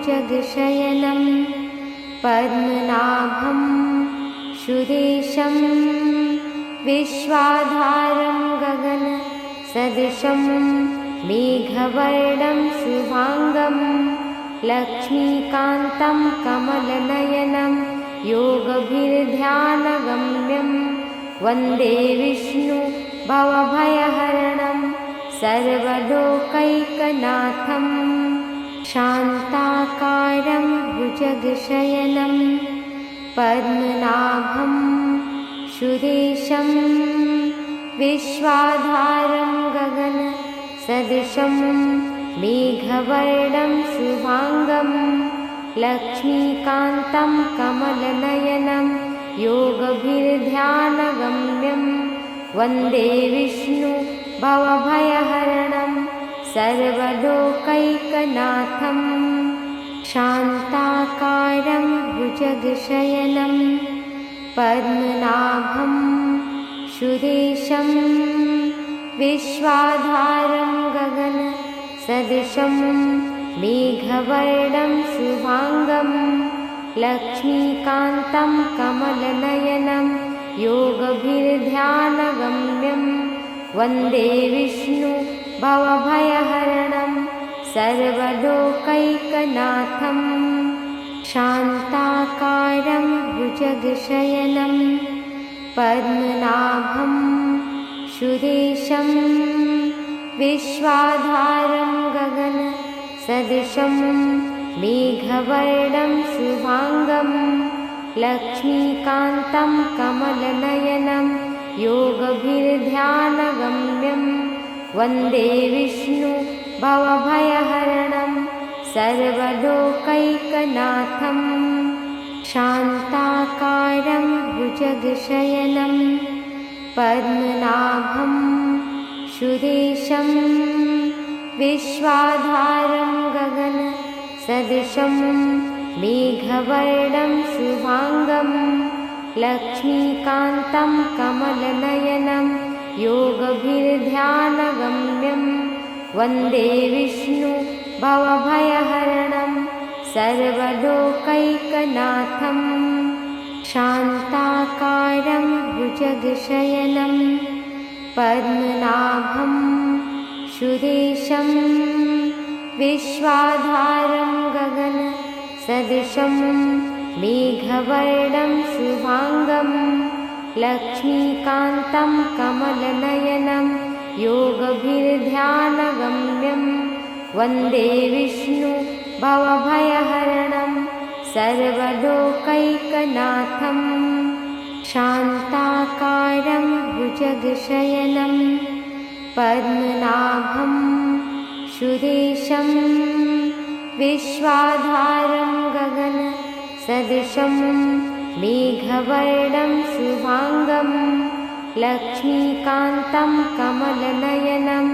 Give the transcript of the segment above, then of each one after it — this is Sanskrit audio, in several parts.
भुजगशयनं पद्मनाभं सुरेशं विश्वाधारं गगनसदृशं मेघवर्णं शुभांगं लक्ष्मीकान्तं कमलनयनं योगभिर्ध्यानगम्यं वन्दे विष्णु भवभयहरणं सर्वलोकैकनाथं शान्ताकारं भुजगशयनं पद्मनाभं सुरेशं विश्वाधारं गगनसदृशं मेघवर्णं शुभांगं लक्ष्मीकान्तं कमलनयनं योगभिर्ध्यानगम्यं वन्दे विष्णु भवभयहरणं सर्वलोकैकनाथं शान्ताकारं भुजगशयनं पद्मनाभं सुरेशं विश्वाधारं गगनसदृशं मेघवर्णं शुभांगं लक्ष्मीकान्तं कमलनयनं योगभिर्ध्यानगम्यं वन्दे विष्णु भवभयहरणं सर्वलोकैकनाथं शान्ताकारं भुजगशयनं पद्मनाभं सुरेशं विश्वाधारं गगनसदृशं मेघवर्णं शुभांगं लक्ष्मीकान्तं कमलनयनं योगभिर्ध्यानगम्यं वन्दे विष्णु भवभयहरणं सर्वलोकैकनाथं शान्ताकारं भुजगशयनं पद्मनाभं सुरेशं विश्वाधारं गगनसदृशं मेघवर्णं शुभांगं लक्ष्मीकान्तं कमलनयनं योगभिर्ध्यानगम्यं वन्दे विष्णु भवभयहरणं सर्वलोकैकनाथं शान्ताकारं भुजगशयनं पद्मनाभं सुरेशं विश्वाधारं गगनसदृशं मेघवर्णं शुभांगं लक्ष्मीकान्तं कमलनयनं योगभिर्ध्यानगम्यं वन्दे विष्णु भवभयहरणं सर्वलोकैकनाथं शान्ताकारं भुजगशयनं पद्मनाभं सुरेशं विश्वाधारं गगनसदृशं मेघवर्णं शुभांगं लक्ष्मीकान्तं कमलनयनं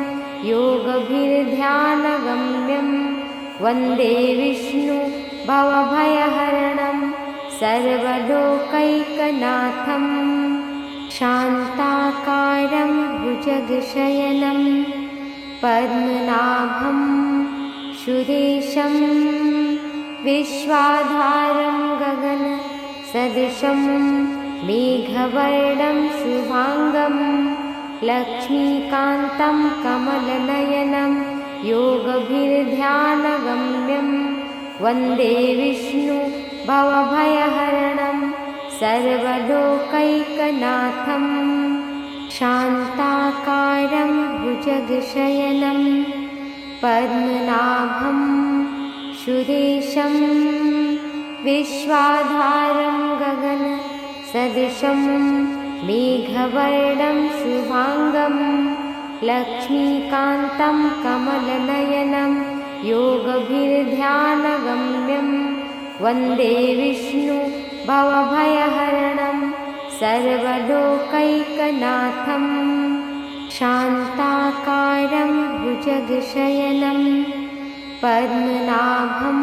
योगभिर्ध्यानगम्यं वन्दे विष्णु भवभयहरणं सर्वलोकैकनाथं शान्ताकारं भुजगशयनं पद्मनाभं सुरेशं विश्वाधारं गगनसदृशं मेघवर्णं शुभांगं लक्ष्मीकान्तं कमलनयनं योगभिर्ध्यानगम्यं वन्दे विष्णु भवभयहरणं सर्वलोकैकनाथं शान्ताकारं भुजगशयनं पद्मनाभं सुरेशं विश्वाधारं गगनसदृशं मेघवर्णं शुभांगं लक्ष्मीकान्तं कमलनयनं योगभिर्ध्यानगम्यं वन्दे विष्णु भवभयहरणं सर्वलोकैकनाथं शान्ताकारं भुजगशयनं पद्मनाभं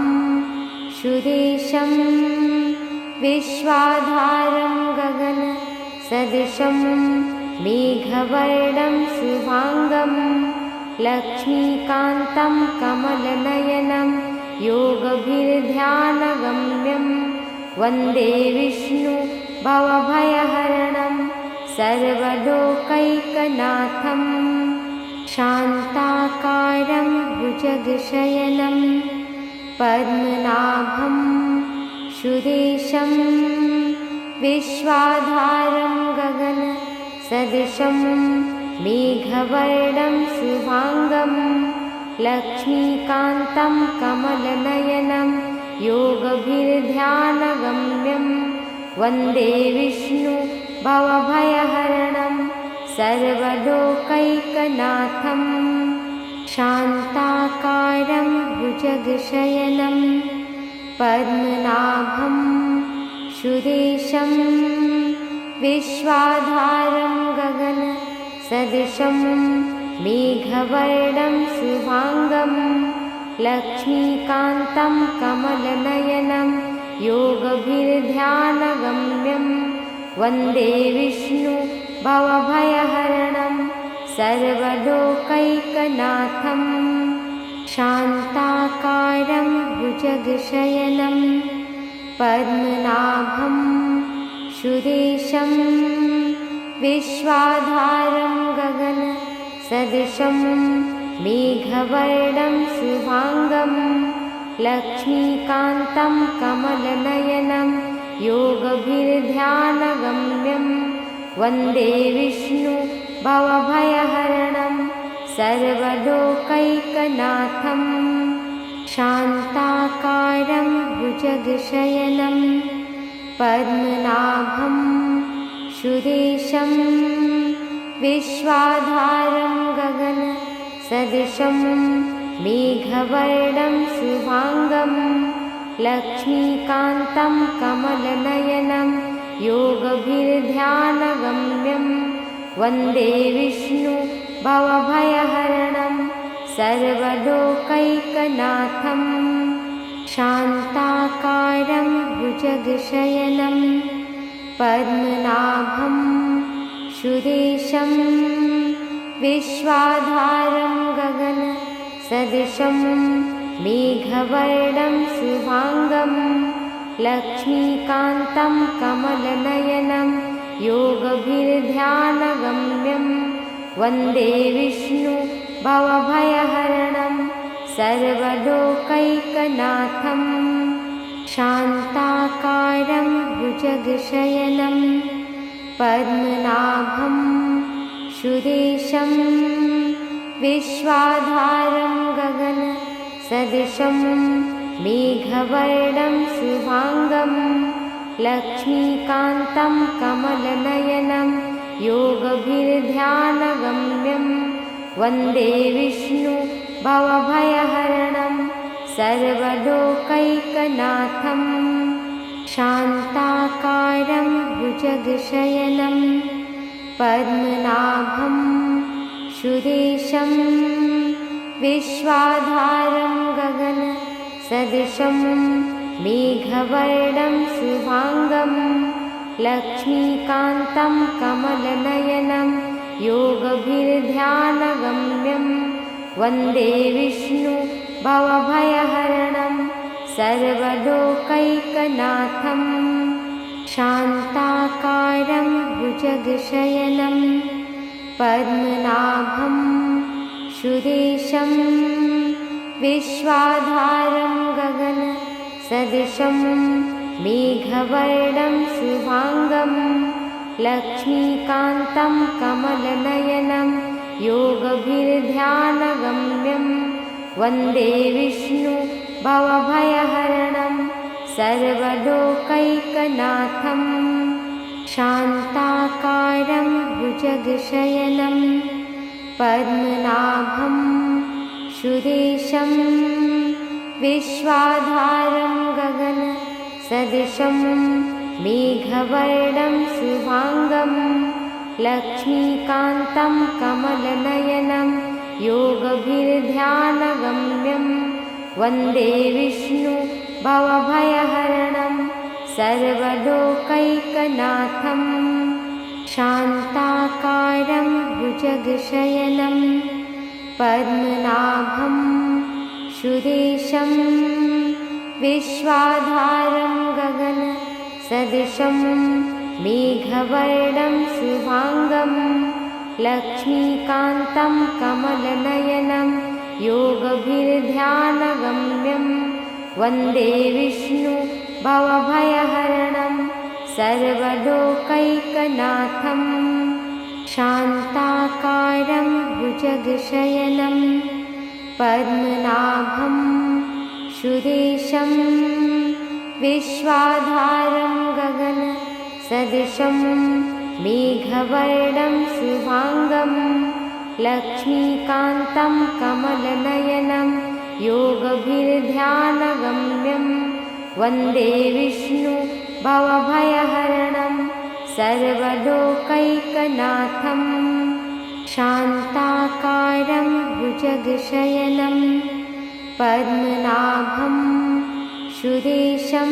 सुरेशं विश्वाधारं गगनसदृशं मेघवर्णं शुभांगं लक्ष्मीकान्तं कमलनयनं योगभिर्ध्यानगम्यं वन्दे विष्णु भवभयहरणं सर्वलोकैकनाथं शान्ताकारं भुजगशयनं पद्मनाभं सुरेशं विश्वाधारं गगनसदृशं मेघवर्णं शुभाङ्गं लक्ष्मीकान्तं कमलनयनं योगभिर्ध्यानगम्यं वन्दे विष्णु भवभयहरणं सर्वलोकैकनाथं शान्ताकारं भुजगशयनं पद्मनाभं सुरेशं विश्वाधारं गगनसदृशं मेघवर्णं शुभाङ्गं लक्ष्मीकान्तं कमलनयनं योगभिर्ध्यानगम्यं वन्दे विष्णु भवभयहरणं सर्वलोकैकनाथं शान्ताकारं भुजगशयनं पद्मनाभं सुरेशं विश्वाधारं गगनसदृशं मेघवर्णं शुभाङ्गं लक्ष्मीकान्तं कमलनयनं योगभिर्ध्यानगम्यं वन्दे विष्णु भवभयहरणं सर्वलोकैकनाथं शान्ताकारं भुजगशयनं पद्मनाभं सुरेशं विश्वाधारं गगनसदृशं मेघवर्णं शुभाङ्गं लक्ष्मीकान्तं कमलनयनं योगभिर्ध्यानगम्यं वन्दे विष्णु भवभयहरणं सर्वलोकैकनाथं शान्ताकारं भुजगशयनं पद्मनाभं सुरेशं विश्वाधारं गगनसदृशं मेघवर्णं शुभाङ्गं लक्ष्मीकान्तं कमलनयनं योगभिर्ध्यानगम्यं वन्दे विष्णु भवभयहरणं सर्वलोकैकनाथं शान्ताकारं भुजगशयनं पद्मनाभं सुरेशं विश्वाधारं गगनसदृशं मेघवर्णं शुभाङ्गं लक्ष्मीकान्तं कमलनयनं योगभिर्ध्यानगम्यं वन्दे विष्णु भवभयहरणं सर्वलोकैकनाथं शान्ताकारं भुजगशयनं पद्मनाभं सुरेशं विश्वाधारं गगनसदृशं मेघवर्णं शुभाङ्गं लक्ष्मीकान्तं कमलनयनं योगभिर्ध्यानगम्यं वन्दे विष्णु भवभयहरणं सर्वलोकैकनाथं शान्ताकारं भुजगशयनं पद्मनाभं सुरेशं विश्वाधारं गगनसदृशं मेघवर्णं शुभाङ्गं लक्ष्मीकान्तं कमलनयनं योगभिर्ध्यानगम्यं वन्दे विष्णु भवभयहरणं सर्वलोकैकनाथं शान्ताकारं भुजगशयनं पद्मनाभं सुरेशं विश्वाधारं गगनसदृशं मेघवर्णं शुभाङ्गं लक्ष्मीकान्तं कमलनयनं योगभिर्ध्यानगम्यं वन्दे विष्णु भवभयहरणं सर्वलोकैकनाथं शान्ताकारं भुजगशयनं पद्मनाभं सुरेशं विश्वाधारं गगनसदृशं मेघवर्णं शुभांगं लक्ष्मीकान्तं कमलनयनं योगभिर्ध्यानगम्यं वन्दे विष्णु भवभयहरणं सर्वलोकैकनाथं शान्ताकारं भुजगशयनं पद्मनाभं सुरेशं विश्वाधारं गगनसदृशं मेघवर्णं शुभांगं लक्ष्मीकान्तं कमलनयनं योगभिर्ध्यानगम्यं वन्दे विष्णु भवभयहरणं सर्वलोकैकनाथं शान्ताकारं भुजगशयनं पद्मनाभं सुरेशं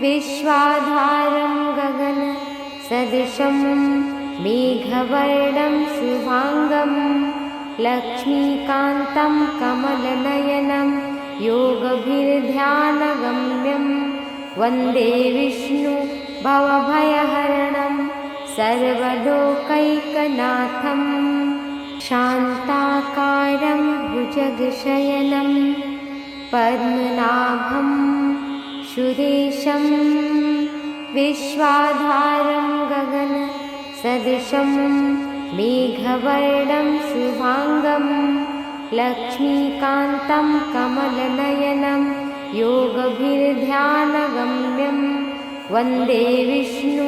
विश्वाधारं गगनसदृशं मेघवर्णं शुभांगं लक्ष्मीकान्तं कमलनयनं योगभिर्ध्यानगम्यं वन्दे विष्णु भवभयहरणं सर्वलोकैकनाथं शान्ताकारं भुजगशयनं पद्मनाभं सुरेशं विश्वाधारं गगनसदृशं मेघवर्णं शुभांगं लक्ष्मीकान्तं कमलनयनं योगभिर्ध्यानगम्यं वन्दे विष्णु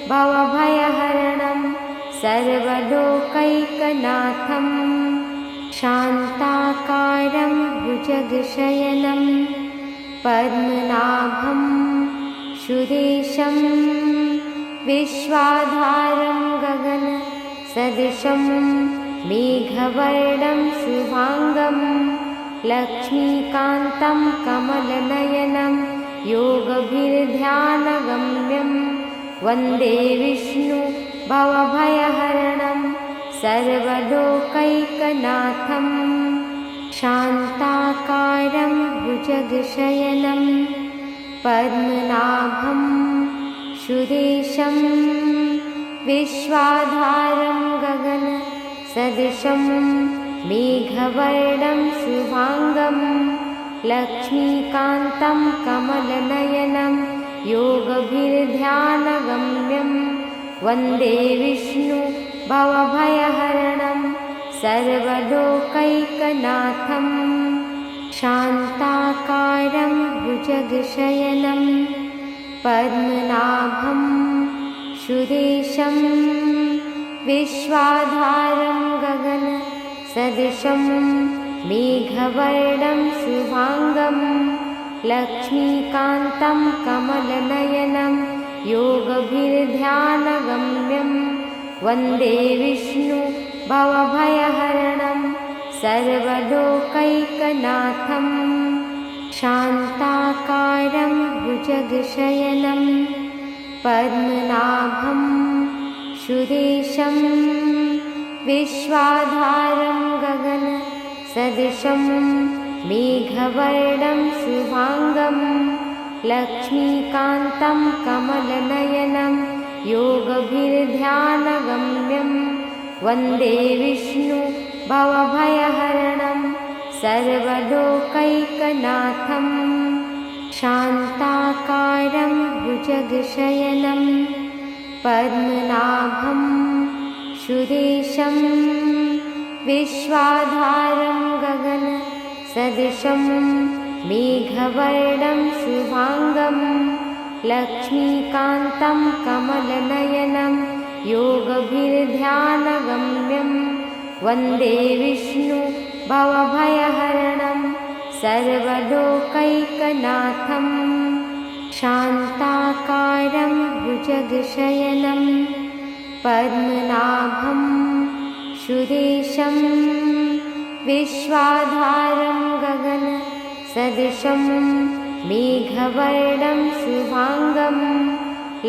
भवभयहरणं सर्वलोकैकनाथं शान्ताकारं भुजगशयनं पद्मनाभं सुरेशं विश्वाधारं गगनसदृशं मेघवर्णं शुभांगं लक्ष्मीकान्तं कमलनयनं योगभिर्ध्यानगम्यं वन्दे विष्णु भवभयहरणं सर्वलोकैकनाथं शान्ताकारं भुजगशयनं पद्मनाभं सुरेशं विश्वाधारं गगनसदृशं मेघवर्णं शुभांगं लक्ष्मीकान्तं कमलनयनं योगभिर्ध्यानगम्यं वन्दे विष्णु भवभयहरणं सर्वलोकैकनाथं शान्ताकारं भुजगशयनं पद्मनाभं सुरेशं विश्वाधारं गगनसदृशं मेघवर्णं शुभांगं लक्ष्मीकान्तं कमलनयनं योगभिर्ध्यानगम्यं वन्दे विष्णु भवभयहरणं सर्वलोकैकनाथं शान्ताकारं भुजगशयनं पद्मनाभं सुरेशं विश्वाधारं गगनसदृशं मेघवर्णं शुभांगं लक्ष्मीकान्तं कमलनयनं योगभिर्ध्यानगम्यं वन्दे विष्णु भवभयहरणं सर्वलोकैकनाथं शान्ताकारं भुजगशयनं पद्मनाभं सुरेशं विश्वाधारं गगनसदृशं मेघवर्णं शुभांगं लक्ष्मीकान्तं कमलनयनं योगभिर्ध्यानगम्यं वन्दे विष्णु भवभयहरणं सर्वलोकैकनाथं शान्ताकारं भुजगशयनं पद्मनाभं सुरेशं विश्वाधारं गगनसदृशं मेघवर्णं शुभांगं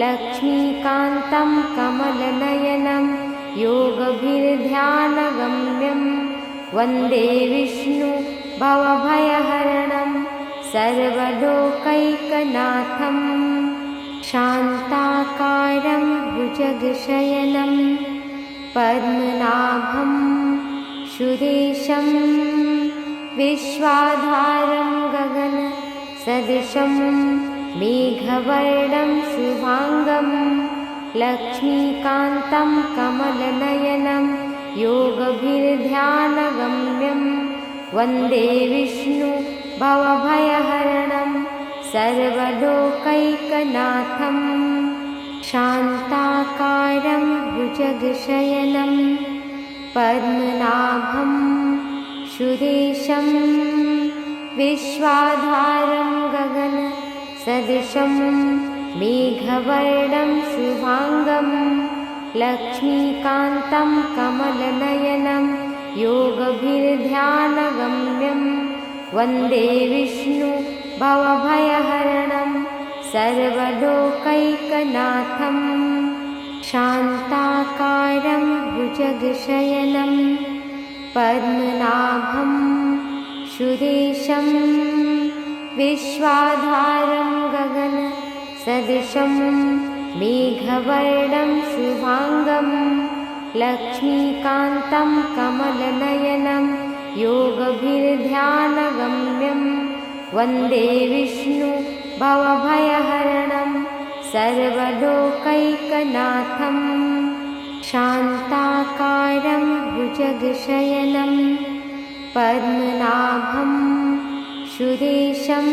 लक्ष्मीकान्तं कमलनयनं योगभिर्ध्यानगम्यं वन्दे विष्णु भवभयहरणं सर्वलोकैकनाथं शान्ताकारं भुजगशयनं पद्मनाभं सुरेशं विश्वाधारं गगनसदृशं मेघवर्णं शुभांगं लक्ष्मीकान्तं कमलनयनं योगभिर्ध्यानगम्यं वन्दे विष्णु भवभयहरणं सर्वलोकैकनाथं शान्ताकारं भुजगशयनं पद्मनाभं सुरेशं विश्वाधारं गगनसदृशं मेघवर्णं शुभांगं लक्ष्मीकान्तं कमलनयनं योगभिर्ध्यानगम्यं वन्दे विष्णु भवभयहरणं सर्वलोकैकनाथं शान्ताकारं भुजगशयनं पद्मनाभं सुरेशं विश्वाधारं गगनसदृशं मेघवर्णं शुभांगं लक्ष्मीकान्तं कमलनयनं योगभिर्ध्यानगम्यं वन्दे विष्णु भवभयहरणं सर्वलोकैकनाथं शान्ताकारं भुजगशयनं पद्मनाभं सुरेशं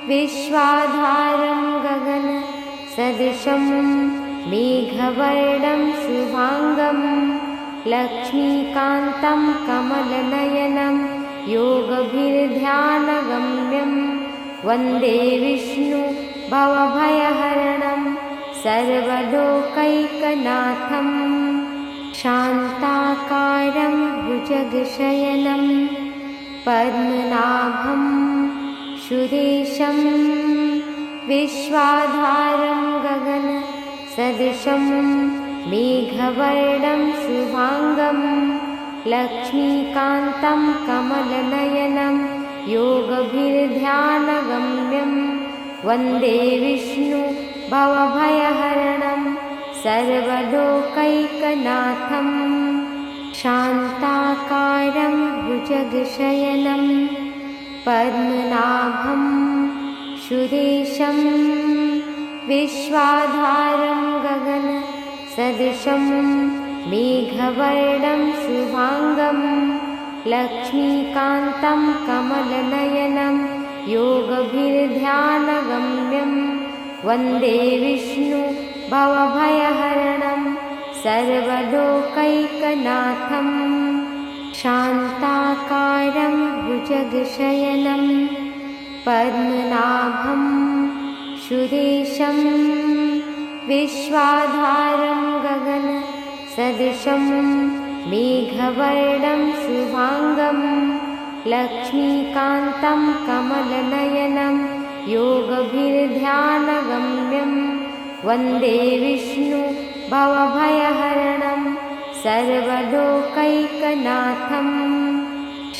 विश्वाधारं गगनसदृशं मेघवर्णं शुभांगं लक्ष्मीकान्तं कमलनयनं योगभिर्ध्यानगम्यं वन्दे विष्णु भवभयहरणं सर्वलोकैकनाथं शान्ताकारं भुजगशयनं पद्मनाभं सुरेशं विश्वाधारं गगनसदृशं मेघवर्णं शुभांगं लक्ष्मीकान्तं कमलनयनं योगभिर्ध्यानगम्यं वन्दे विष्णु भवभयहरणं सर्वलोकैकनाथं शान्ताकारं भुजगशयनं पद्मनाभं सुरेशं विश्वाधारं गगनसदृशं मेघवर्णं शुभांगं लक्ष्मीकान्तं कमलनयनं योगभिर्ध्यानगम्यं वन्दे विष्णु भवभयहरणं सर्वलोकैकनाथं शान्ताकारं भुजगशयनं पद्मनाभं सुरेशं विश्वाधारं गगनसदृशं मेघवर्णं शुभांगं लक्ष्मीकान्तं कमलनयनं योगभिर्ध्यानगम्यं वन्दे विष्णु भवभयहरणं सर्वलोकैकनाथं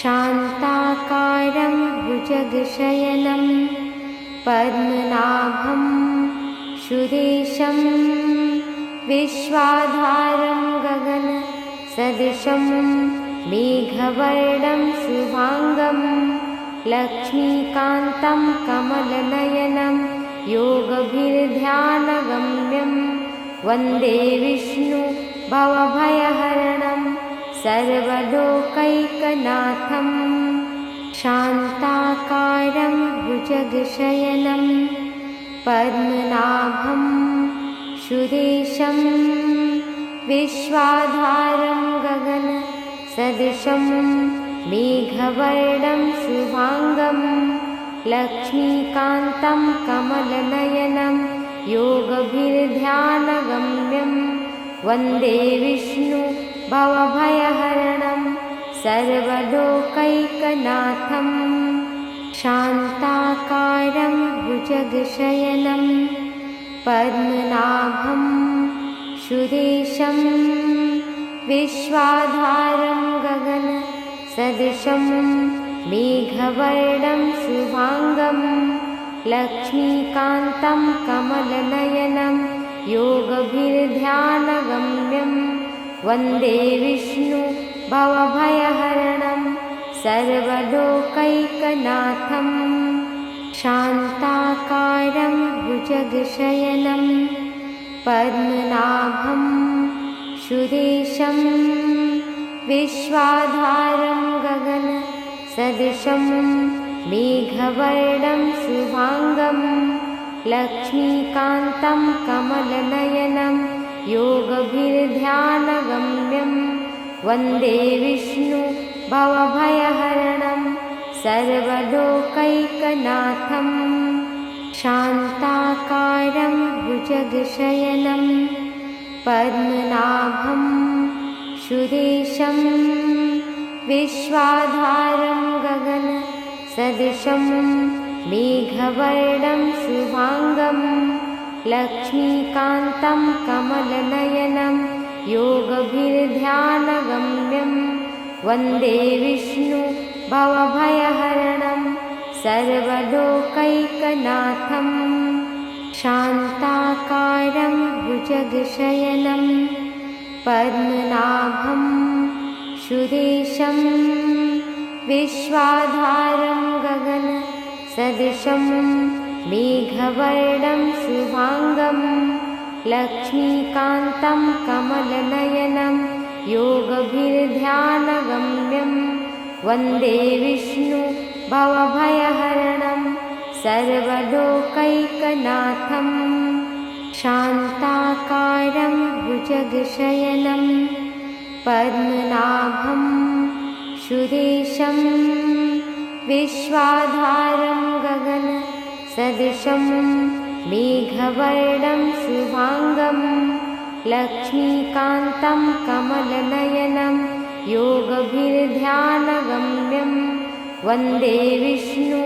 शान्ताकारं भुजगशयनं पद्मनाभं सुरेशं विश्वाधारं गगनसदृशं मेघवर्णं शुभांगं लक्ष्मीकान्तं कमलनयनं योगभिर्ध्यानगम्यं वन्दे विष्णु भवभयहरणं सर्वलोकैकनाथं शान्ताकारं भुजगशयनं पद्मनाभं सुरेशं विश्वाधारं गगनसदृशं मेघवर्णं शुभांगं लक्ष्मीकान्तं कमलनयनं योगभिर्ध्यानगम्यं वन्दे विष्णु भवभयहरणं सर्वलोकैकनाथं शान्ताकारं भुजगशयनं पद्मनाभं सुरेशं विश्वाधारं गगनसदृशं मेघवर्णं शुभाङ्गं लक्ष्मीकान्तं कमलनयनं योगभिर्ध्यानगम्यं वन्दे विष्णु भवभयहरणं सर्वलोकैकनाथं शान्ताकारं भुजगशयनं पद्मनाभं सुरेशं विश्वाधारं गगनसदृशं मेघवर्णं शुभाङ्गं लक्ष्मीकान्तं कमलनयनं योगभिर्ध्यानगम्यं वन्दे विष्णु भवभयहरणं सर्वलोकैकनाथं शान्ताकारं भुजगशयनं पद्मनाभं सुरेशं विश्वाधारं गगनसदृशं मेघवर्णं शुभाङ्गं लक्ष्मीकान्तं कमलनयनं योगभिर्ध्यानगम्यं वन्दे विष्णु भवभयहरणं सर्वलोकैकनाथं शान्ताकारं भुजगशयनं पद्मनाभं सुरेशं विश्वाधारं गगनसदृशं मेघवर्णं शुभाङ्गं लक्ष्मीकान्तं कमलनयनं योगभिर्ध्यानगम्यं वन्दे विष्णु भवभयहरणं सर्वलोकैकनाथं शान्ताकारं भुजगशयनं पद्मनाभं सुरेशं विश्वाधारं गगनसदृशं मेघवर्णं शुभाङ्गं लक्ष्मीकान्तं कमलनयनं योगभिर्ध्यानगम्यं वन्दे विष्णु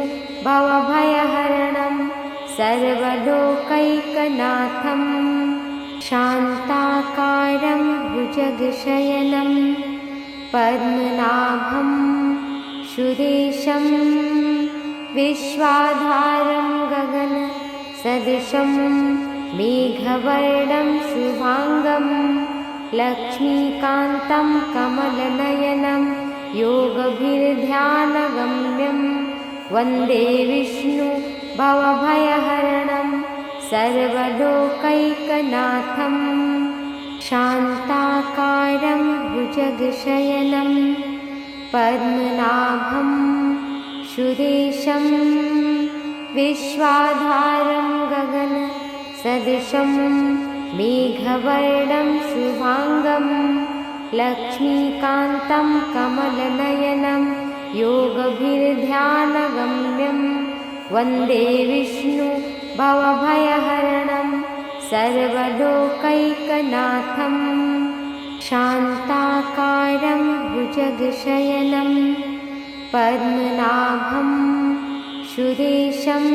भवभयहरणं सर्वलोकैकनाथं शान्ताकारं भुजगशयनं पद्मनाभं सुरेशं विश्वाधारं गगनसदृशं मेघवर्णं शुभाङ्गं लक्ष्मीकान्तं कमलनयनं योगभिर्ध्यानगम्यं वन्दे विष्णु भवभयहरणं सर्वलोकैकनाथं शान्ताकारं भुजगशयनं पद्मनाभं सुरेशं विश्वाधारं गगनसदृशं मेघवर्णं शुभाङ्गं लक्ष्मीकान्तं कमलनयनं योगभिर्ध्यानगम्यं वन्दे विष्णु भवभयहरणं सर्वलोकैकनाथं शान्ताकारं भुजगशयनं पद्मनाभं सुरेशं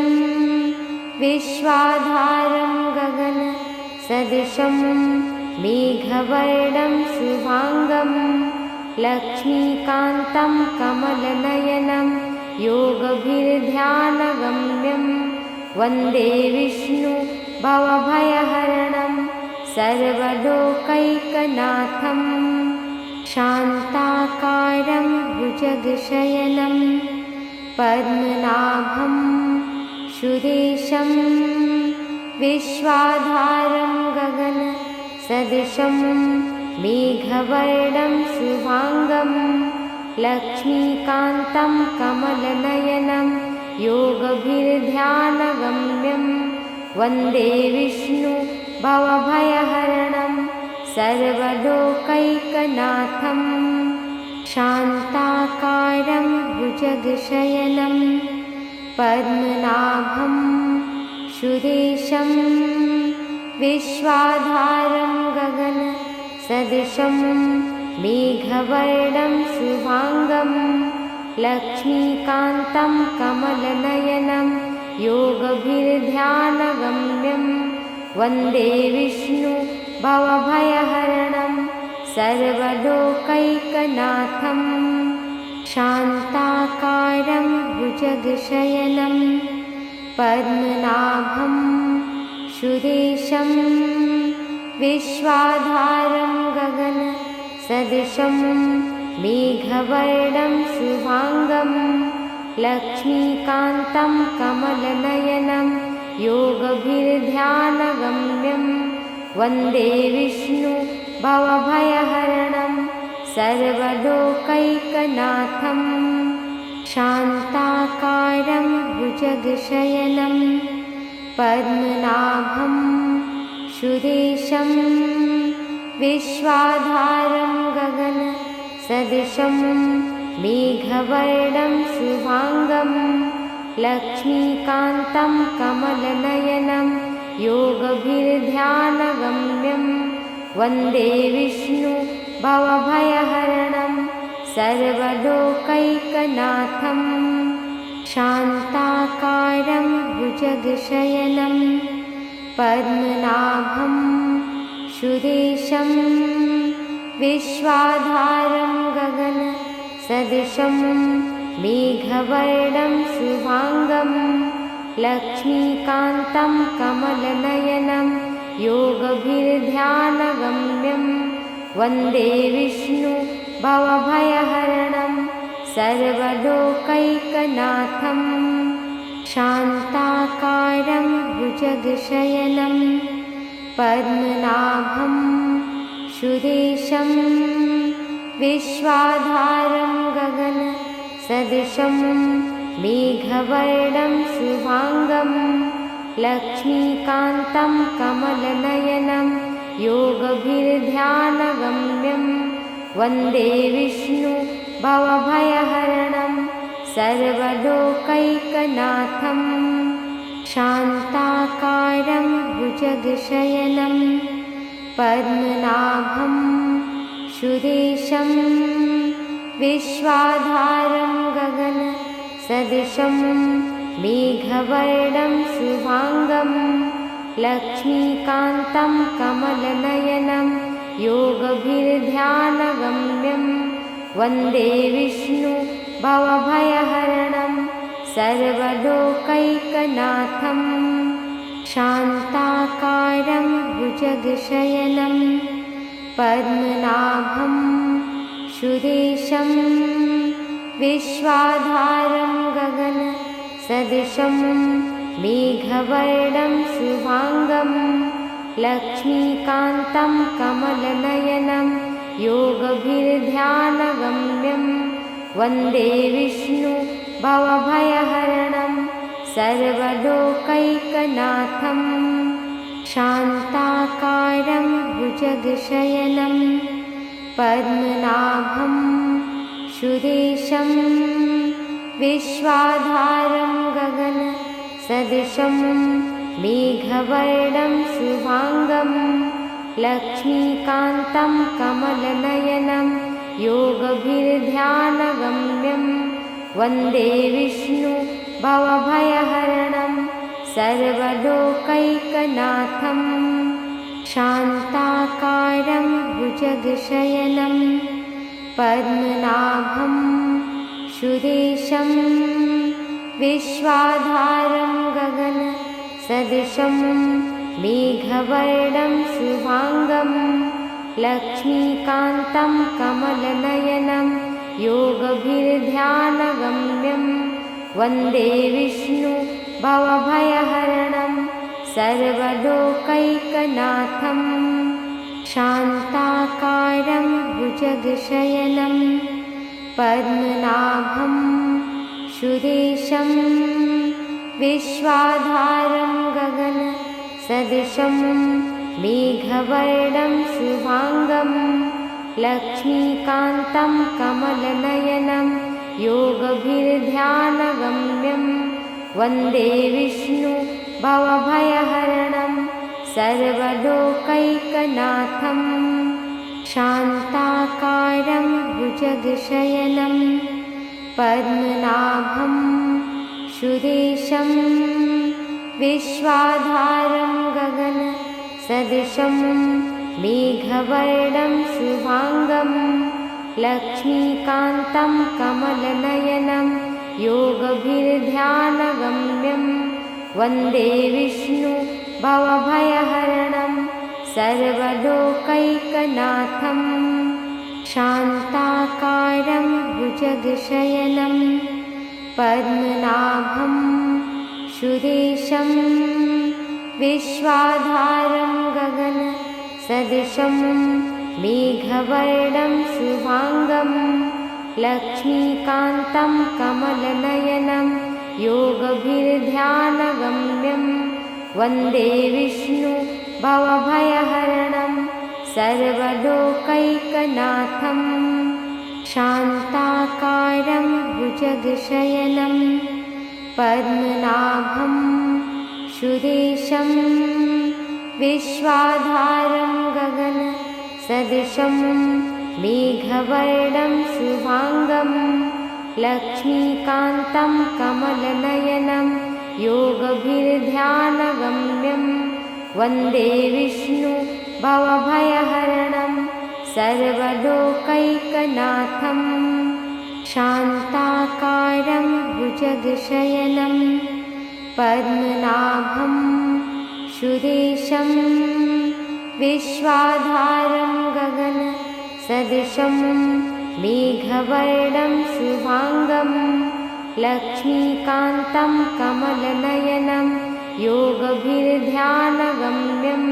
विश्वाधारं गगनसदृशं मेघवर्णं शुभाङ्गं लक्ष्मीकान्तं कमलनयनं योगभिर्ध्यानगम्यं वन्दे विष्णु भवभयहरणं सर्वलोकैकनाथं शान्ताकारं भुजगशयनं पद्मनाभं सुरेशं विश्वाधारं गगनसदृशं मेघवर्णं शुभाङ्गं लक्ष्मीकान्तं कमलनयनं योगभिर्ध्यानगम्यं वन्दे विष्णु भवभयहरणं सर्वलोकैकनाथं शान्ताकारं भुजगशयनं पद्मनाभं सुरेशं विश्वाधारं गगनसदृशं मेघवर्णं शुभाङ्गं लक्ष्मीकान्तं कमलनयनं योगभिर्ध्यानगम्यं वन्दे विष्णु भवभयहरणं सर्वलोकैकनाथं शान्ताकारं भुजगशयनं पद्मनाभं सुरेशं विश्वाधारं गगनसदृशं मेघवर्णं शुभाङ्गं लक्ष्मीकान्तं कमलनयनं योगभिर्ध्यानगम्यं वन्दे विष्णु भवभयहरणं सर्वलोकैकनाथं शान्ताकारं भुजगशयनं पद्मनाभं सुरेशं विश्वाधारं गगनसदृशं मेघवर्णं शुभाङ्गं लक्ष्मीकान्तं कमलनयनं योगभिर्ध्यानगम्यं वन्दे विष्णु भवभयहरणं सर्वलोकैकनाथं शान्ताकारं भुजगशयनं पद्मनाभं सुरेशं विश्वाधारं गगनसदृशं मेघवर्णं शुभाङ्गं लक्ष्मीकान्तं कमलनयनं योगभिर्ध्यानगम्यं वन्दे विष्णु भवभयहरणं सर्वलोकैकनाथं शान्ताकारं भुजगशयनं पद्मनाभं सुरेशं विश्वाधारं गगनसदृशं मेघवर्णं शुभाङ्गं लक्ष्मीकान्तं कमलनयनं योगभिर्ध्यानगम्यं वन्दे विष्णु भवभयहरणं सर्वलोकैकनाथं शान्ताकारं भुजगशयनं पद्मनाभं सुरेशं विश्वाधारं गगनसदृशं मेघवर्णं शुभाङ्गं लक्ष्मीकान्तं कमलनयनं योगभिर्ध्यानगम्यं वन्दे विष्णु भवभयहरणं सर्वलोकैकनाथं शान्ताकारं भुजगशयनं पद्मनाभं सुरेशं विश्वाधारं गगनसदृशं मेघवर्णं शुभाङ्गं लक्ष्मीकान्तं कमलनयनं योगभिर्ध्यानगम्यं वन्दे विष्णु भवभयहरणं सर्वलोकैकनाथं शान्ताकारं भुजगशयनं पद्मनाभं सुरेशं विश्वाधारं गगनसदृशं मेघवर्णं शुभाङ्गं लक्ष्मीकान्तं कमलनयनं योगभिर्ध्यानगम्यं वन्दे विष्णु भवभयहरणं सर्वलोकैकनाथं शान्ताकारं भुजगशयनं पद्मनाभं सुरेशं विश्वाधारं गगनसदृशं मेघवर्णं शुभाङ्गं लक्ष्मीकान्तं कमलनयनं योगभिर्ध्यानगम्यं वन्दे विष्णु भवभयहरणं सर्वलोकैकनाथं शान्ताकारं भुजगशयनं पद्मनाभं सुरेशं विश्वाधारं गगनसदृशं मेघवर्णं शुभाङ्गं लक्ष्मीकान्तं कमलनयनं योगभिर्ध्यानगम्यं वन्दे विष्णु भवभयहरणं सर्वलोकैकनाथं शान्ताकारं भुजगशयनं पद्मनाभं सुरेशं विश्वाधारं गगनसदृशं मेघवर्णं शुभाङ्गं लक्ष्मीकान्तं कमलनयनं योगभिर्ध्यानगम्यं वन्दे विष्णु भवभयहरणं सर्वलोकैकनाथं शान्ताकारं भुजगशयनं पद्मनाभं सुरेशं विश्वाधारं गगनसदृशं मेघवर्णं शुभाङ्गं लक्ष्मीकान्तं कमलनयनं योगभिर्ध्यानगम्यं वन्दे विष्णु भवभयहरणं सर्वलोकैकनाथं शान्ताकारं भुजगशयनं पद्मनाभं सुरेशं विश्वाधारं गगनसदृशं मेघवर्णं शुभाङ्गं लक्ष्मीकान्तं कमलनयनं योगभिर्ध्यानगम्यं वन्दे विष्णु भवभयहरणं सर्वलोकैकनाथं शान्ताकारं भुजगशयनं पद्मनाभं सुरेशं विश्वाधारं गगनसदृशं मेघवर्णं शुभाङ्गं लक्ष्मीकान्तं कमलनयनं योगभिर्ध्यानगम्यं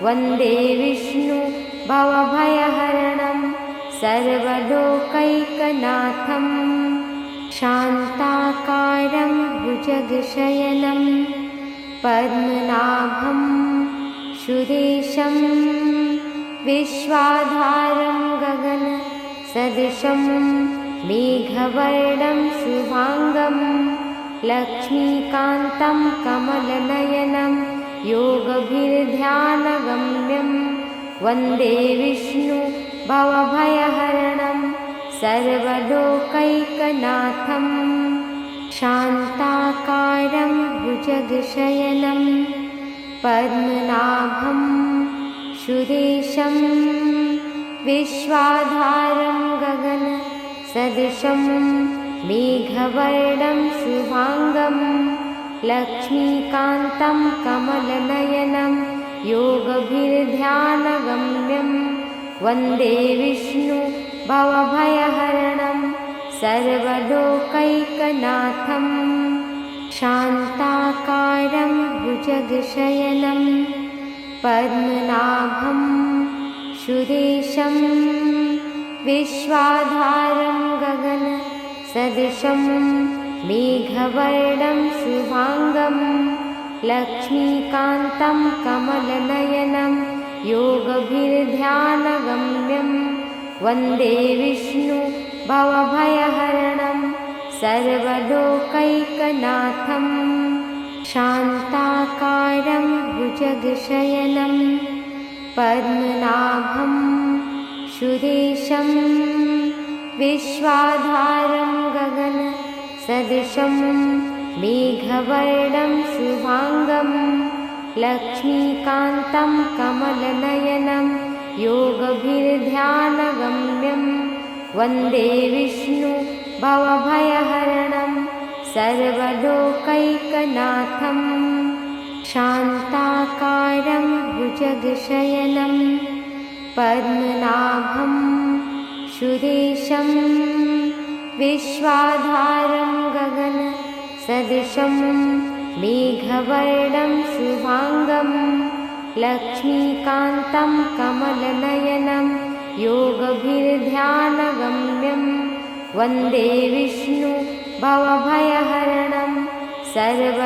वन्दे विष्णु भवभयहरणं सर्वलोकैकनाथं शान्ताकारं भुजगशयनं पद्मनाभं सुरेशं विश्वाधारं गगनसदृशं मेघवर्णं शुभाङ्गं लक्ष्मीकान्तं कमलनयनं योगभिर्ध्यानगम्यं वन्दे विष्णु भवभयहरणं सर्वलोकैकनाथं शान्ताकारं भुजगशयनं पद्मनाभं सुरेशं विश्वाधारं गगनसदृशं मेघवर्णं शुभाङ्गं लक्ष्मीकान्तं कमलनयनं योगभिर्ध्यानगम्यं वन्दे विष्णु भवभयहरणं सर्वलोकैकनाथं शान्ताकारं भुजगशयनं पद्मनाभं सुरेशं विश्वाधारं गगनसदृशं मेघवर्णं शुभाङ्गं लक्ष्मीकान्तं कमलनयनं योगभिर्ध्यानगम्यं वन्दे विष्णु भवभयहरणं सर्वलोकैकनाथं शान्ताकारं भुजगशयनं पद्मनाभं सुरेशं विश्वाधारं गगनसदृशं मेघवर्णं शुभाङ्गं लक्ष्मीकान्तं कमलनयनं योगभिर्ध्यानगम्यं वन्दे विष्णु भवभयहरणं सर्वलोकैकनाथं शान्ताकारं भुजगशयनं पद्मनाभं सुरेशं विश्वाधारं गगनसदृशं मेघवर्णं शुभाङ्गं लक्ष्मीकान्तं कमलनयनं योगभिर्ध्यानगम्यं वन्दे विष्णु भवभयहरणं सर्वलोकैकनाथं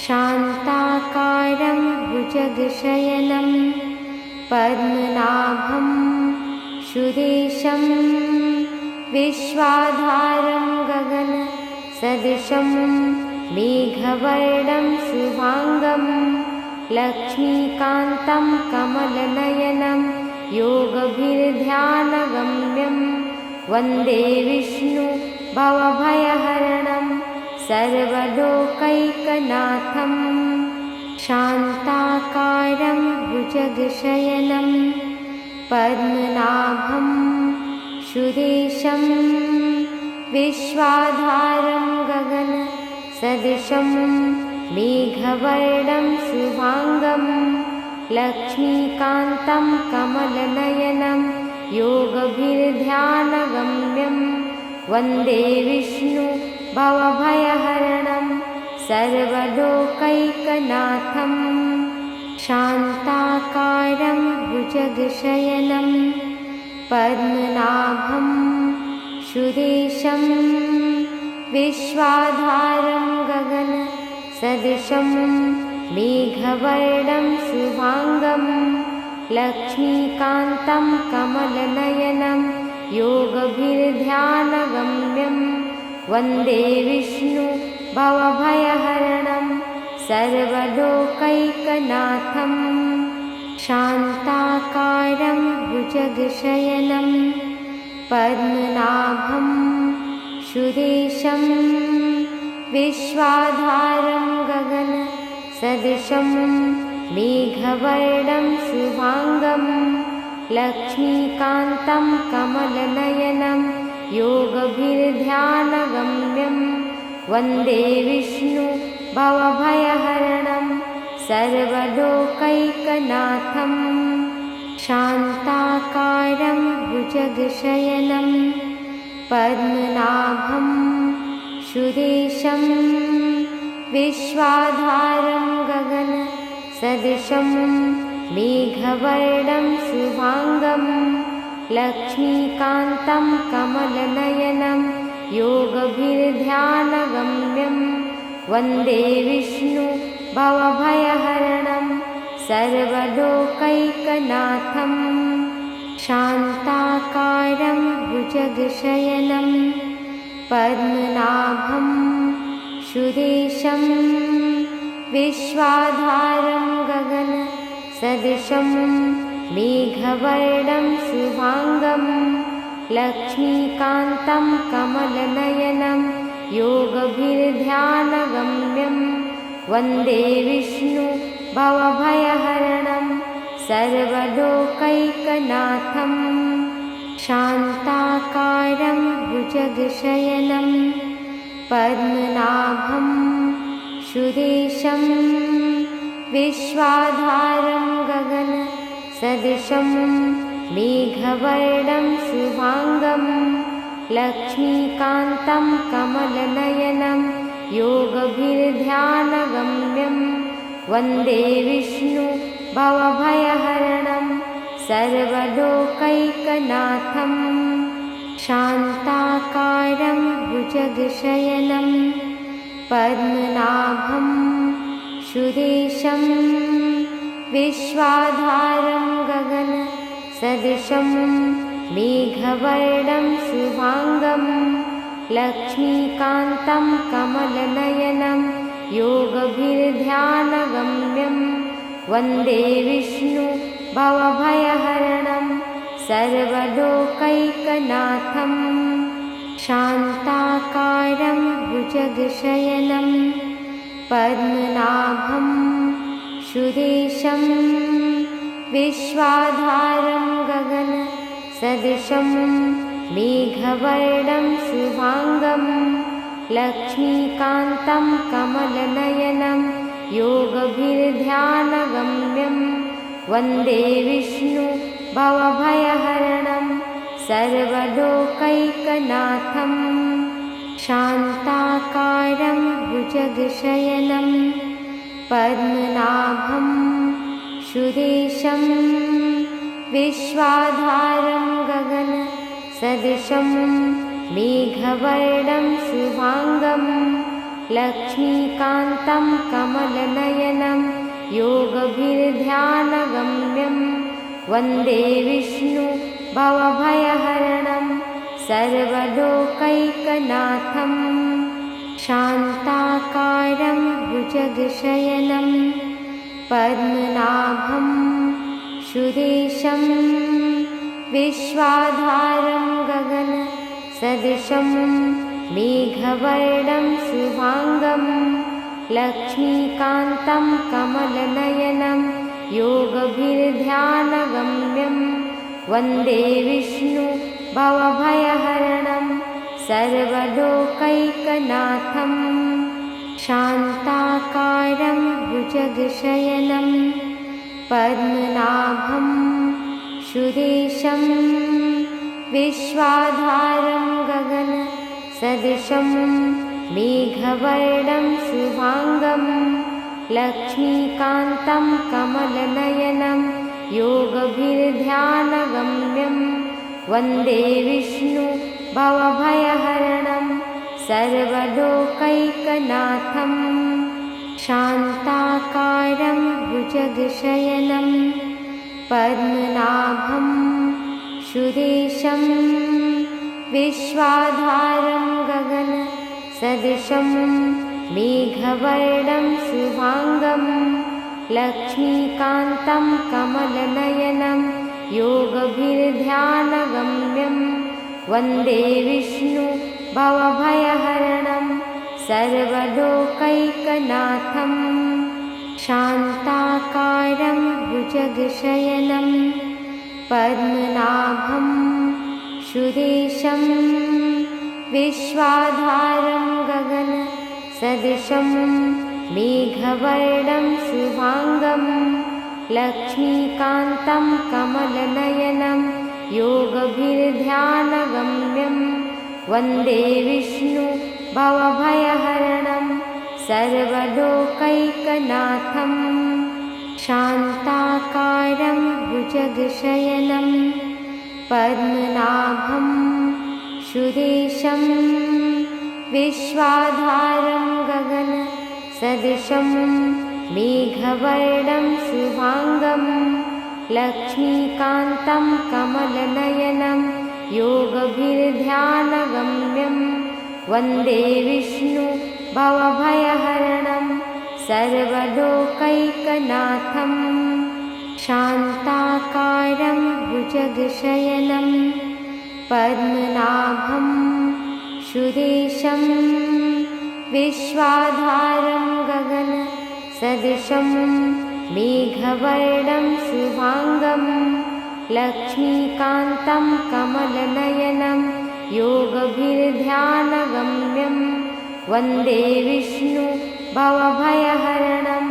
शान्ताकारं भुजगशयनं पद्मनाभं सुरेशं विश्वाधारं गगनसदृशं मेघवर्णं शुभाङ्गं लक्ष्मीकान्तं कमलनयनं योगभिर्ध्यानगम्यं वन्दे विष्णु भवभयहरणं सर्वलोकैकनाथं शान्ताकारं भुजगशयनं पद्मनाभं सुरेशं विश्वाधारं गगनसदृशं मेघवर्णं शुभांगं लक्ष्मीकान्तं कमलनयनं योगभिर्ध्यानगम्यं वन्दे विष्णु भवभयहरणं सर्वलोकैकनाथं शान्ताकारं भुजगशयनं पद्मनाभं सुरेशं विश्वाधारं गगनसदृशं मेघवर्णं शुभांगं लक्ष्मीकान्तं कमलनयनं योगभिर्ध्यानगम्यं वन्दे विष्णु भवभयहरणं सर्वलोकैकनाथं शान्ताकारं भुजगशयनं पद्मनाभं सुरेशं विश्वाधारं गगनसदृशं मेघवर्णं शुभांगं लक्ष्मीकान्तं कमलनयनं योगभिर्ध्यानगम्यं वन्दे विष्णु भवभयहरणं सर्वलोकैकनाथं शान्ताकारं भुजगशयनं पद्मनाभं सुरेशं विश्वाधारं गगनसदृशं मेघवर्णं शुभांगं लक्ष्मीकान्तं कमलनयनं योगभिर्ध्यानगम्यं वन्दे विष्णु भवभयहरणं सर्वलोकैकनाथं शान्ताकारं भुजगशयनं पद्मनाभं सुरेशं विश्वाधारं गगनसदृशं मेघवर्णं शुभांगं लक्ष्मीकान्तं कमलनयनं योगभिर्ध्यानगम्यं वन्दे विष्णु भवभयहरणं सर्वलोकैकनाथं शान्ताकारं भुजगशयनं पद्मनाभं सुरेशं विश्वाधारं गगनसदृशं मेघवर्णं शुभांगं लक्ष्मीकान्तं कमलनयनं योगभिर्ध्यानगम्यं वन्दे विष्णु भवभयहरणं सर्वलोकैकनाथं शान्ताकारं भुजगशयनं पद्मनाभं सुरेशं विश्वाधारं गगनसदृशं मेघवर्णं शुभांगं लक्ष्मीकान्तं कमलनयनं योगभिर्ध्यानगम्यं वन्दे विष्णु भवभयहरणं सर्वलोकैकनाथं शान्ताकारं भुजगशयनं पद्मनाभं सुरेशं विश्वाधारं गगनसदृशं मेघवर्णं शुभांगं लक्ष्मीकान्तं कमलनयनं योगभिर्ध्यानगम्यं वन्दे विष्णु भवभयहरणं सर्वलोकैकनाथं शान्ताकारं भुजगशयनं पद्मनाभं सुरेशं विश्वाधारं गगनसदृशं मेघवर्णं शुभांगं लक्ष्मीकान्तं कमलनयनं योगभिर्ध्यानगम्यं वन्दे विष्णु भवभयहरणं सर्वलोकैकनाथं शान्ताकारं भुजगशयनं पद्मनाभं सुरेशं विश्वाधारं गगनसदृशं मेघवर्णं शुभांगं लक्ष्मीकान्तं कमलनयनं योगभिर्ध्यानगम्यं वन्दे विष्णु भवभयहरणं सर्वलोकैकनाथं शान्ताकारं भुजगशयनं पद्मनाभं सुरेशं विश्वाधारं गगनसदृशं मेघवर्णं शुभाङ्गं लक्ष्मीकान्तं कमलनयनं योगभिर्ध्यानगम्यं वन्दे विष्णु भवभयहरणं सर्वलोकैकनाथं शान्ताकारं भुजगशयनं पद्मनाभं सुरेशं विश्वाधारं गगनसदृशं मेघवर्णं शुभाङ्गं लक्ष्मीकान्तं कमलनयनं योगभिर्ध्यानगम्यं वन्दे विष्णु भवभयहरणं सर्वलोकैकनाथं शान्ताकारं भुजगशयनं पद्मनाभं सुरेशं विश्वाधारं गगनसदृशं मेघवर्णं शुभाङ्गं लक्ष्मीकान्तं कमलनयनं योगभिर्ध्यानगम्यं वन्दे विष्णु भवभयहरणं सर्वलोकैकनाथं शान्ताकारं भुजगशयनं पद्मनाभं सुरेशं विश्वाधारं गगनसदृशं मेघवर्णं शुभाङ्गं लक्ष्मीकान्तं कमलनयनं योगभिर्ध्यानगम्यं वन्दे विष्णु भवभयहरणं सर्वलोकैकनाथं शान्ताकारं भुजगशयनं पद्मनाभं सुरेशं विश्वाधारं गगनसदृशं मेघवर्णं शुभाङ्गं लक्ष्मीकान्तं कमलनयनं योगभिर्ध्यानगम्यं वन्दे विष्णु भवभयहरणं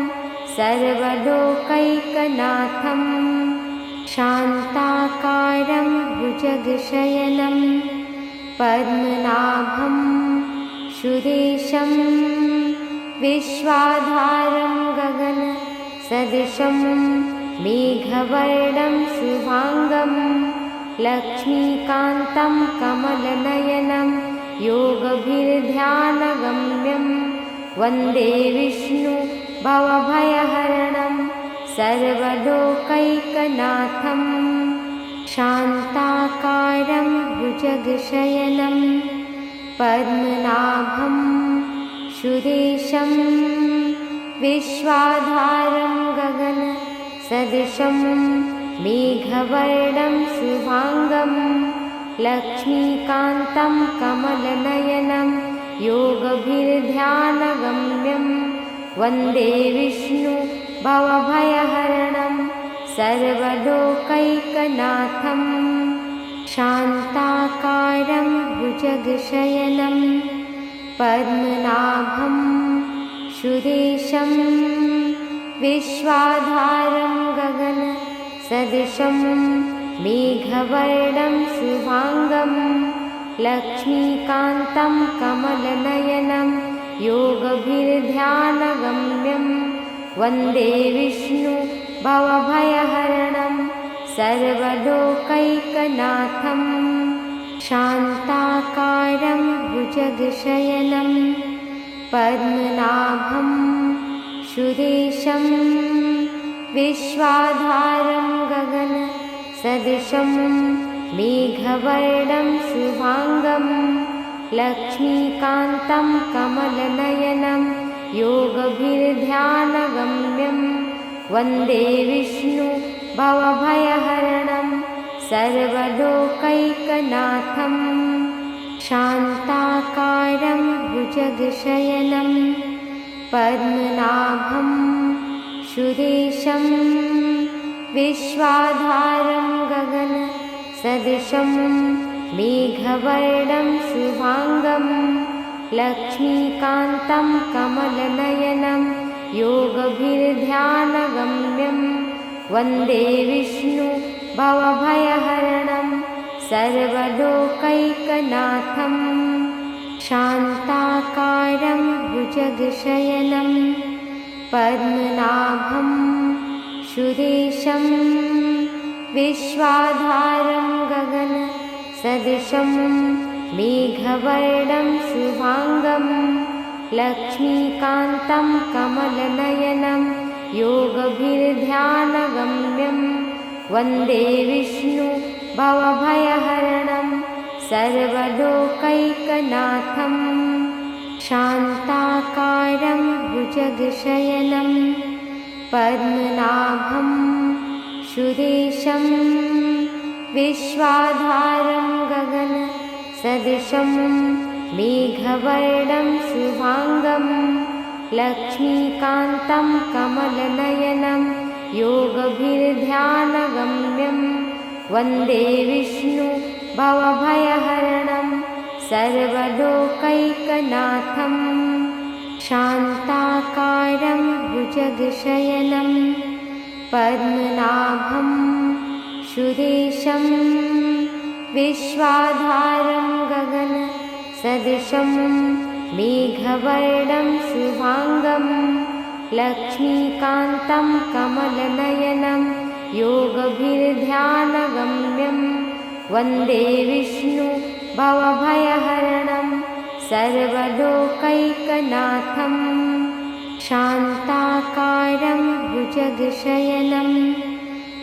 सर्वलोकैकनाथं शान्ताकारं भुजगशयनं पद्मनाभं सुरेशं विश्वाधारं गगनसदृशं मेघवर्णं शुभाङ्गं लक्ष्मीकान्तं कमलनयनं योगभिर्ध्यानगम्यं वन्दे विष्णु भवभयहरणं सर्वलोकैकनाथं शान्ताकारं भुजगशयनं पद्मनाभं सुरेशं विश्वाधारं गगनसदृशं मेघवर्णं शुभाङ्गं लक्ष्मीकान्तं कमलनयनं योगभिर्ध्यानगम्यं वन्दे विष्णु भवभयहरणं सर्वलोकैकनाथं शान्ताकारं भुजगशयनं पद्मनाभं सुरेशं विश्वाधारं गगनसदृशं मेघवर्णं शुभाङ्गं लक्ष्मीकान्तं कमलनयनं योगभिर्ध्यानगम्यं वन्दे विष्णु भवभयहरणं सर्वलोकैकनाथं शान्ताकारं भुजगशयनं पद्मनाभं सुरेशं विश्वाधारं गगनसदृशं मेघवर्णं शुभाङ्गं लक्ष्मीकान्तं कमलनयनं योगभिर्ध्यानगम्यं वन्दे विष्णु भवभयहरणं सर्वलोकैकनाथं शान्ताकारं भुजगशयनं पद्मनाभं सुरेशं विश्वाधारं गगनसदृशं सदृशं मेघवर्णं शुभांगं लक्ष्मीकान्तं कमलनयनं योगभिर्ध्यानगम्यं वन्दे विष्णु भवभयहरणं सर्वलोकैकनाथं शान्ताकारं भुजगशयनं पद्मनाभं सुरेशं विश्वाधारं गगनसदृशं मेघवर्णं शुभांगं लक्ष्मीकान्तं कमलनयनं योगभिर्ध्यानगम्यं वन्दे विष्णु भवभयहरणं सर्वलोकैकनाथं शान्ताकारं भुजगशयनं पद्मनाभं सुरेशं विश्वाधारं गगनसदृशं मेघवर्णं शुभांगं लक्ष्मीकान्तं कमलनयनं योगभिर्ध्यानगम्यं वन्दे विष्णु भवभयहरणं सर्वलोकैकनाथं शान्ताकारं भुजगशयनं पद्मनाभं सुरेशं विश्वाधारं गगनसदृशं मेघवर्णं शुभांगं लक्ष्मीकान्तं कमलनयनं योगभिर्ध्यानगम्यं वन्दे विष्णु भवभयहरणं सर्वलोकैकनाथं शान्ताकारं भुजगशयनं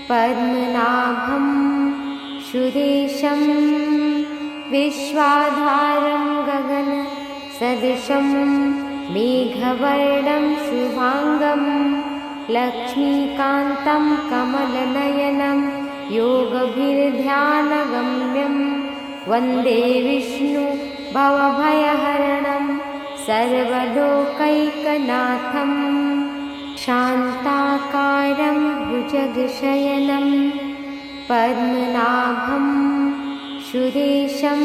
पद्मनाभं सुरेशं विश्वाधारं गगनसदृशं मेघवर्णं शुभांगं लक्ष्मीकान्तं कमलनयनं योगभिर्ध्यानगम्यं वन्दे विष्णु भवभयहरणं सर्वलोकैकनाथं शान्ताकारं भुजगशयनं पद्मनाभं सुरेशं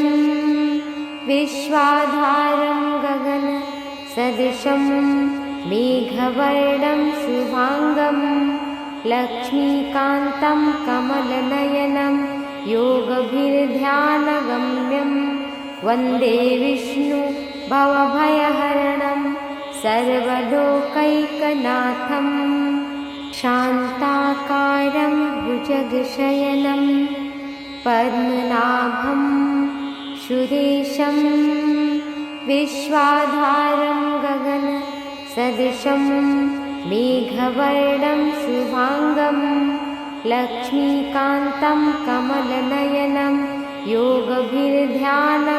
विश्वाधारं गगनसदृशं मेघवर्णं शुभांगं लक्ष्मीकान्तं कमलनयनं योगभिर्ध्यानगम्यं वन्दे विष्णु भवभयहरणं सर्वलोकैकनाथं शान्ताकारं भुजगशयनं पद्मनाभं सुरेशं विश्वाधारं गगनसदृशं मेघवर्णं शुभांगं लक्ष्मीकान्तं कमलनयनं योगभिर्ध्यानगम्यं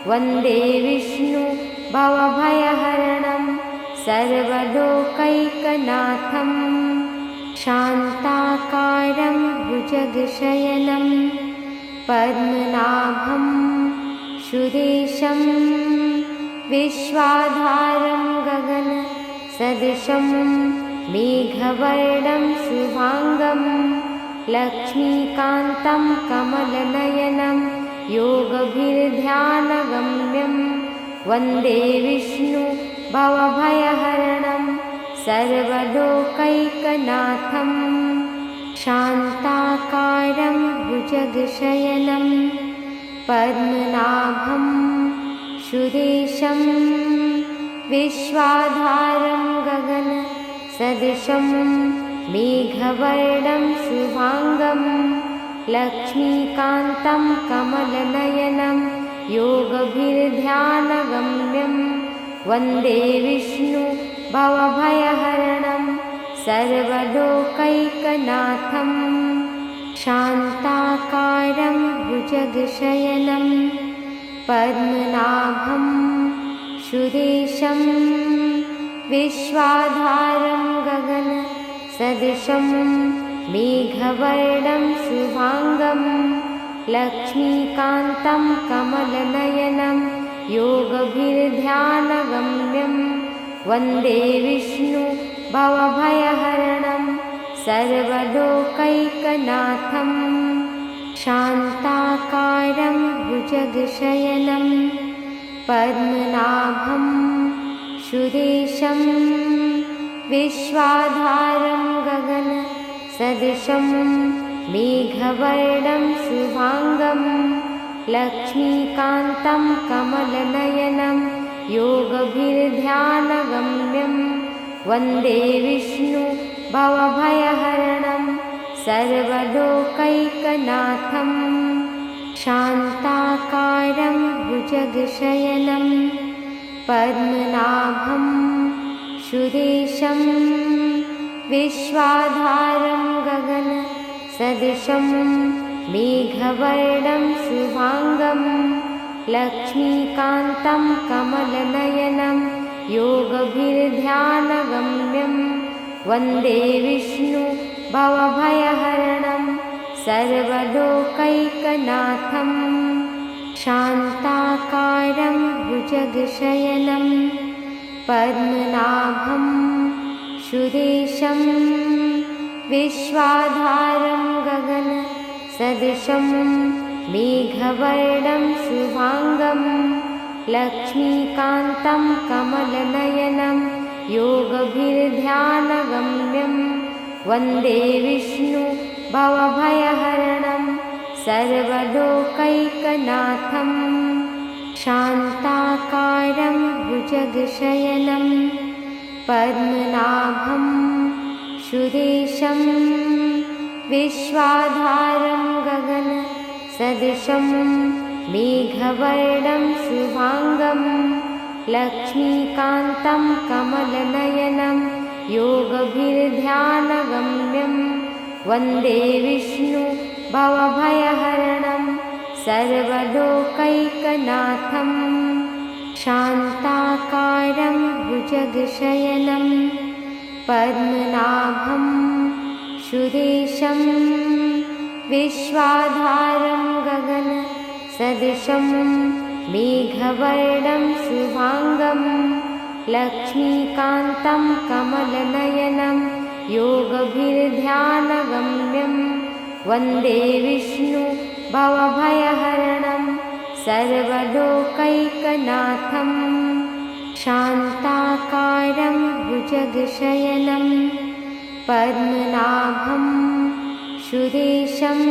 वन्दे विष्णु भवभयहरणं सर्वलोकैकनाथं शान्ताकारं भुजगशयनं पद्मनाभं सुरेशं विश्वाधारं गगनसदृशं मेघवर्णं शुभांगं लक्ष्मीकान्तं कमलनयनं योगभिर्ध्यानगम्यं वन्दे विष्णु भवभयहरणं सर्वलोकैकनाथं शान्ताकारं भुजगशयनं पद्मनाभं सुरेशं विश्वाधारं गगनसदृशं मेघवर्णं शुभांगं लक्ष्मीकान्तं कमलनयनं योगभिर्ध्यानगम्यं वन्दे विष्णु भवभयहरणं सर्वलोकैकनाथं शान्ताकारं भुजगशयनं पद्मनाभं सुरेशं विश्वाधारं गगनसदृशं मेघवर्णं शुभांगं लक्ष्मीकान्तं कमलनयनं योगभिर्ध्यानगम्यं वन्दे विष्णु भवभयहरणं सर्वलोकैकनाथं शान्ताकारं भुजगशयनं पद्मनाभं सुरेशं विश्वाधारं गगनसदृशं मेघवर्णं शुभांगं लक्ष्मीकान्तं कमलनयनं योगभिर्ध्यानगम्यं वन्दे विष्णु भवभयहरणं सर्वलोकैकनाथं शान्ताकारं भुजगशयनं पद्मनाभं सुरेशं विश्वाधारं गगनसदृशं मेघवर्णं शुभांगं लक्ष्मीकान्तं कमलनयनं योगभिर्ध्यानगम्यं वन्दे विष्णु भवभयहरणं सर्वलोकैकनाथं शान्ताकारं भुजगशयनं पद्मनाभं सुरेशं विश्वाधारं गगनसदृशं मेघवर्णं शुभांगं लक्ष्मीकान्तं कमलनयनं योगभिर्ध्यानगम्यं वन्दे विष्णु भवभयहरणं सर्वलोकैकनाथं शान्ताकारं भुजगशयनं पद्मनाभं सुरेशं विश्वाधारं गगनसदृशं मेघवर्णं शुभांगं लक्ष्मीकान्तं कमलनयनं योगभिर्ध्यानगम्यं वन्दे विष्णु भवभयहरणं सर्वलोकैकनाथं शान्ताकारं भुजगशयनं पद्मनाभं सुरेशं विश्वाधारं गगनसदृशं मेघवर्णं शुभांगं लक्ष्मीकान्तं कमलनयनं योगभिर्ध्यानगम्यं वन्दे विष्णु भवभयहरणं सर्वलोकैकनाथं शान्ताकारं भुजगशयनं पद्मनाभं सुरेशं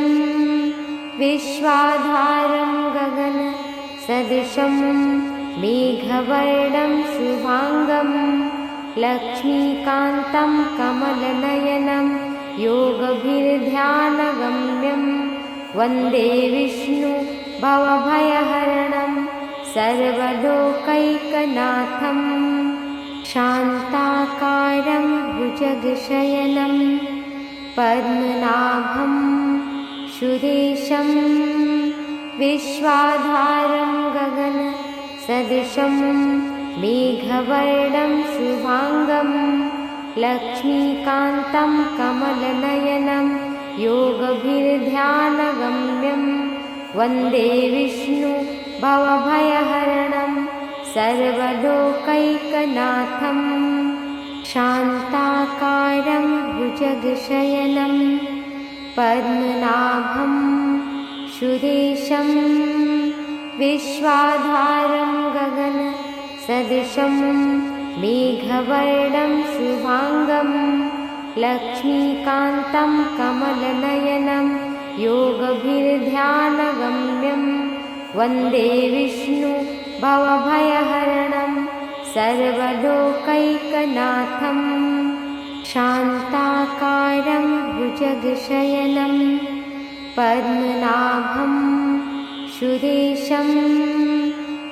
विश्वाधारं गगनसदृशं मेघवर्णं शुभांगं लक्ष्मीकान्तं कमलनयनं योगभिर्ध्यानगम्यं वन्दे विष्णु भवभयहरणं सर्वलोकैकनाथं शान्ताकारं भुजगशयनं पद्मनाभं सुरेशं विश्वाधारं गगनसदृशं मेघवर्णं शुभांगं लक्ष्मीकान्तं कमलनयनं योगभिर्ध्यानगम्यं वन्दे विष्णु भवभयहरणं सर्वलोकैकनाथं शान्ताकारं भुजगशयनं पद्मनाभं सुरेशं विश्वाधारं गगनसदृशं मेघवर्णं शुभांगं लक्ष्मीकान्तं कमलनयनं योगभिर्ध्यानगम्यं वन्दे विष्णु भवभयहरणं सर्वलोकैकनाथं शान्ताकारं भुजगशयनं पद्मनाभं सुरेशं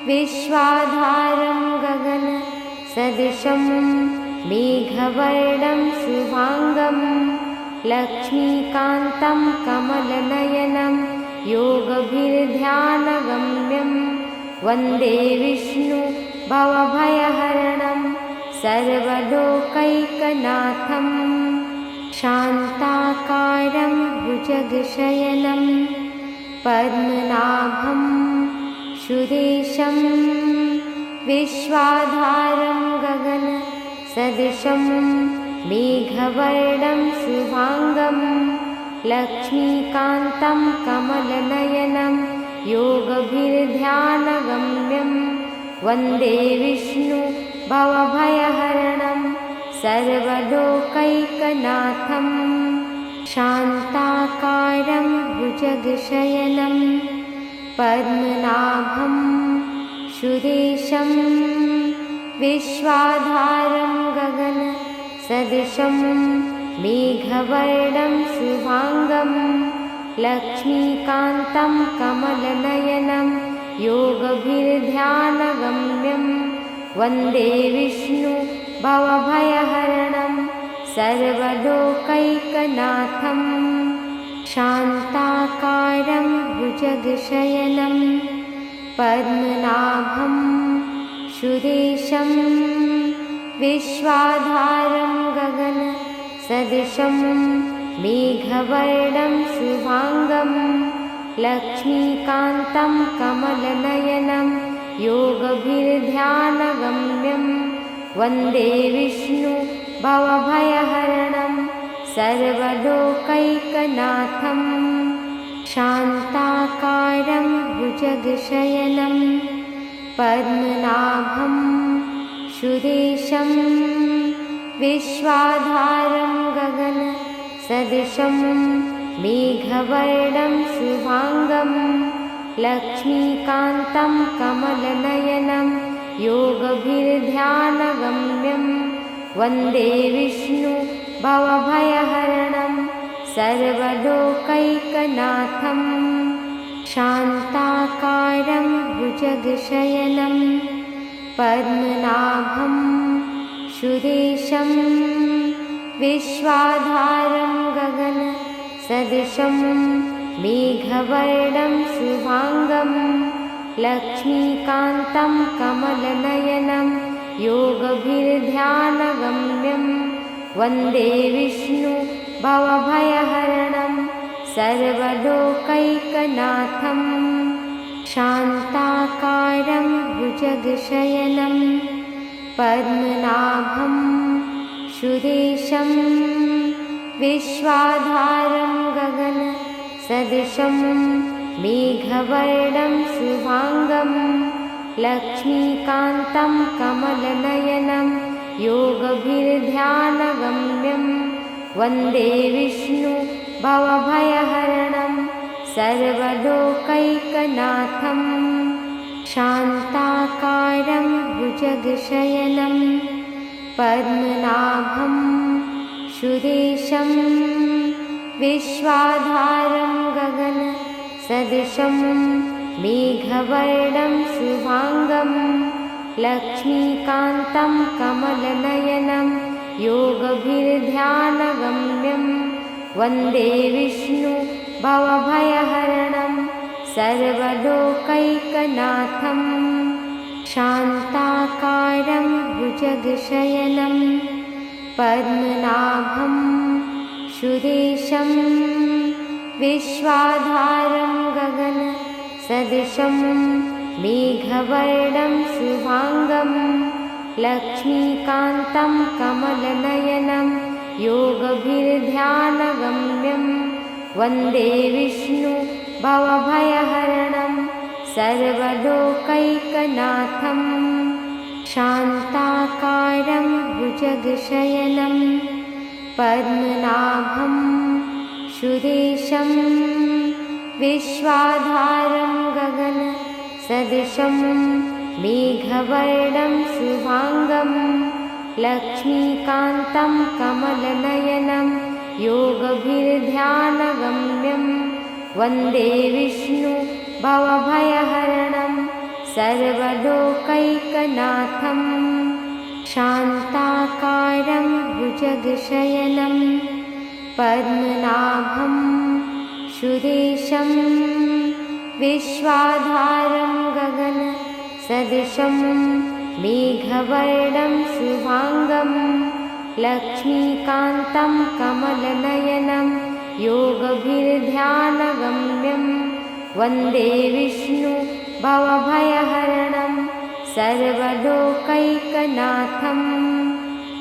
विश्वाधारं गगनसदृशं मेघवर्णं शुभांगं लक्ष्मीकान्तं कमलनयनं योगभिर्ध्यानगम्यं वन्दे विष्णु भवभयहरणं सर्वलोकैकनाथं शान्ताकारं भुजगशयनं पद्मनाभं सुरेशं विश्वाधारं गगनसदृशं मेघवर्णं शुभांगं लक्ष्मीकान्तं कमलनयनं योगभिर्ध्यानगम्यं वन्दे विष्णु भवभयहरणं सर्वलोकैकनाथं शान्ताकारं भुजगशयनं पद्मनाभं सुरेशं विश्वाधारं गगनसदृशं मेघवर्णं शुभाङ्गं लक्ष्मीकान्तं कमलनयनं योगभिर्ध्यानगम्यं वन्दे विष्णु भवभयहरणं सर्वलोकैकनाथं शान्ताकारं भुजगशयनं पद्मनाभं सुरेशं विश्वाधारं गगनसदृशं मेघवर्णं शुभाङ्गं लक्ष्मीकान्तं कमलनयनं योगभिर्ध्यानगम्यं वन्दे विष्णु भवभयहरणं सर्वलोकैकनाथं शान्ताकारं भुजगशयनं पद्मनाभं सुरेशं विश्वाधारं गगनसदृशं मेघवर्णं शुभाङ्गं लक्ष्मीकान्तं कमलनयनं योगभिर्ध्यानगम्यं वन्दे विष्णु भवभयहरणं सर्वलोकैकनाथं शान्ताकारं भुजगशयनं पद्मनाभं सुरेशं विश्वाधारं गगनसदृशं मेघवर्णं शुभाङ्गं लक्ष्मीकान्तं कमलनयनं योगभिर्ध्यानगम्यं वन्दे विष्णु भवभयहरणं सर्वलोकैकनाथं शान्ताकारं भुजगशयनं पद्मनाभं सुरेशं विश्वाधारं गगनसदृशं मेघवर्णं शुभाङ्गं लक्ष्मीकान्तं कमलनयनं योगभिर्ध्यानगम्यं वन्दे विष्णु भवभयहरणं सर्वलोकैकनाथं शान्ताकारं भुजगशयनं पद्मनाभं सुरेशं विश्वाधारं गगनसदृशं मेघवर्णं शुभाङ्गं लक्ष्मीकान्तं कमलनयनं योगभिर्ध्यानगम्यं वन्दे विष्णु भवभयहरणं सर्वलोकैकनाथं शान्ताकारं भुजगशयनं पद्मनाभं सुरेशं विश्वाधारं गगनसदृशं मेघवर्णं शुभाङ्गं लक्ष्मीकान्तं कमलनयनं योगभिर्ध्यानगम्यं वन्दे विष्णु भवभयहरणं सर्वलोकैकनाथं शान्ताकारं भुजगशयनं पद्मनाभं सुरेशं विश्वाधारं गगनसदृशं मेघवर्णं शुभाङ्गं लक्ष्मीकान्तं कमलनयनं योगभिर्ध्यानगम्यं वन्दे विष्णु भवभयहरणं सर्वलोकैकनाथं शान्ताकारं भुजगशयनं पद्मनाभं सुरेशं विश्वाधारं गगनसदृशं मेघवर्णं शुभाङ्गं लक्ष्मीकान्तं कमलनयनं योगभिर्ध्यानगम्यं वन्दे विष्णु भवभयहरणं सर्वलोकैकनाथं